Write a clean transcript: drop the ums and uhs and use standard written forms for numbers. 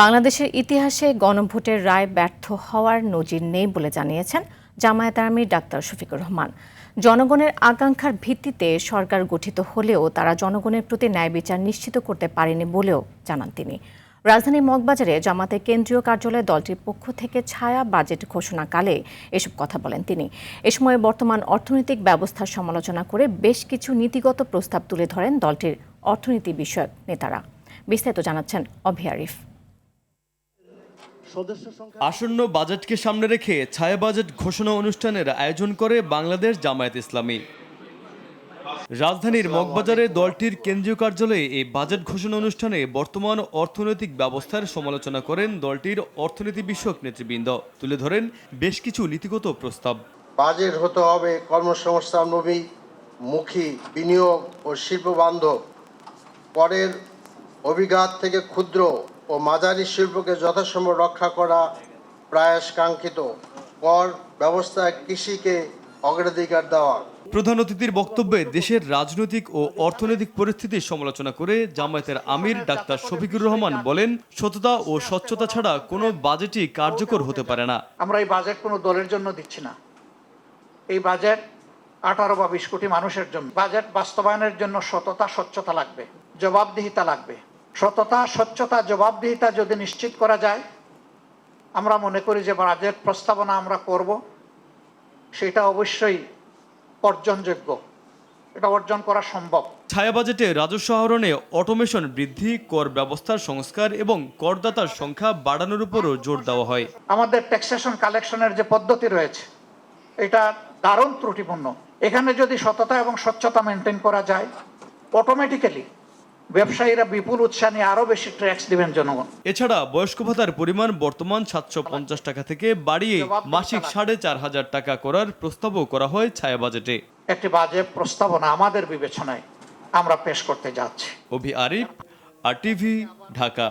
বাংলাদেশের ইতিহাসে গণভোটের রায় ব্যর্থ হওয়ার নজির নেই বলে জানিয়েছেন জামায়াত আমির ডাক্তার শফিকুর রহমান। জনগণের আকাঙ্ক্ষার ভিত্তিতে সরকার গঠিত হলেও তারা জনগণের প্রতি ন্যায় বিচার নিশ্চিত করতে পারেনি বলেও জানান তিনি। রাজধানীর মগবাজারে জামাতের কেন্দ্রীয় কার্যালয়ে দলটির পক্ষ থেকে ছায়া বাজেট ঘোষণাকালে এসব কথা বলেন তিনি। এ সময় বর্তমান অর্থনৈতিক ব্যবস্থার সমালোচনা করে বেশ কিছু নীতিগত প্রস্তাব তুলে ধরেন দলটির অর্থনীতি বিষয়ক নেতারা। বিস্তারিত জানাচ্ছেন অভি আরিফ। আসন্ন বাজেটকে সামনে রেখে ছায়া বাজেট ঘোষণা অনুষ্ঠানের আয়োজন করে বাংলাদেশ জামায়াত ইসলামী। রাজধানীর মগবাজারে দলটির কেন্দ্রীয় কার্যালয়ে এই বাজেট ঘোষণা অনুষ্ঠানে বর্তমান অর্থনৈতিক ব্যবস্থার সমালোচনা করেন দলটির অর্থনীতি বিষয়ক নেতৃবৃন্দ। তুলে ধরেন বেশ কিছু নীতিগত প্রস্তাব। বাজেট হতে হবে কর্মসংস্থানমুখী, বিনিয়োগ ও শিল্প বান্ধব, করের অভিঘাত থেকে ক্ষুদ্র ও মাঝারি শিল্পকে যথাসম্ভব রক্ষা করা প্রয়াস কাঙ্ক্ষিত, কর ব্যবস্থায় কৃষিকে অগ্রাধিকার দেওয়া। প্রধান অতিথির বক্তব্যে দেশের রাজনৈতিক ও অর্থনৈতিক পরিস্থিতির সমালোচনা করে জামায়াতের আমির ডাক্তার শফিকুর রহমান বলেন, সততা ও স্বচ্ছতা ছাড়া কোনো বাজেটই কার্যকর হতে পারে না। আমরা এই বাজেট কোনো দলের জন্য দিচ্ছি না। এই বাজেট 18 বা 20 কোটি মানুষের জন্য। বাজেট বাস্তবায়নের জন্য সততা, স্বচ্ছতা লাগবে, জবাবদিহিতা লাগবে। সততা, স্বচ্ছতা, জবাবদিহিতা যদি নিশ্চিত করা যায়, আমরা মনে করি যে বাজেট প্রস্তাবনা আমরা করব সেটা অবশ্যই অর্জনযোগ্য, এটা অর্জন করা সম্ভব। ছায়া বাজেটে রাজস্ব আহরণে অটোমেশন বৃদ্ধি, কর ব্যবস্থার সংস্কার এবং করদাতার সংখ্যা বাড়ানোর উপরও জোর দেওয়া হয়। আমাদের ট্যাক্সেশন কালেকশনের যে পদ্ধতি রয়েছে এটা দারুণ ত্রুটিপূর্ণ। এখানে যদি সততা এবং স্বচ্ছতা মেনটেন করা যায়, অটোমেটিক্যালি ব্যবসায়ীরা বিপুল উৎসাহ নিয়ে আরো বেশি ট্যাক্স দিবেন জনগণ। এছাড়া বয়স্ক ভাতার পরিমাণ বর্তমান 750 টাকা থেকে বাড়িয়ে মাসিক 4500 টাকা করার প্রস্তাবও করা হয় ছায়া বাজেটে। একটি বাজেট প্রস্তাবনা আমাদের বিবেচনায় আমরা পেশ করতে যাচ্ছি। অভি আরিফ, RTV, ঢাকা।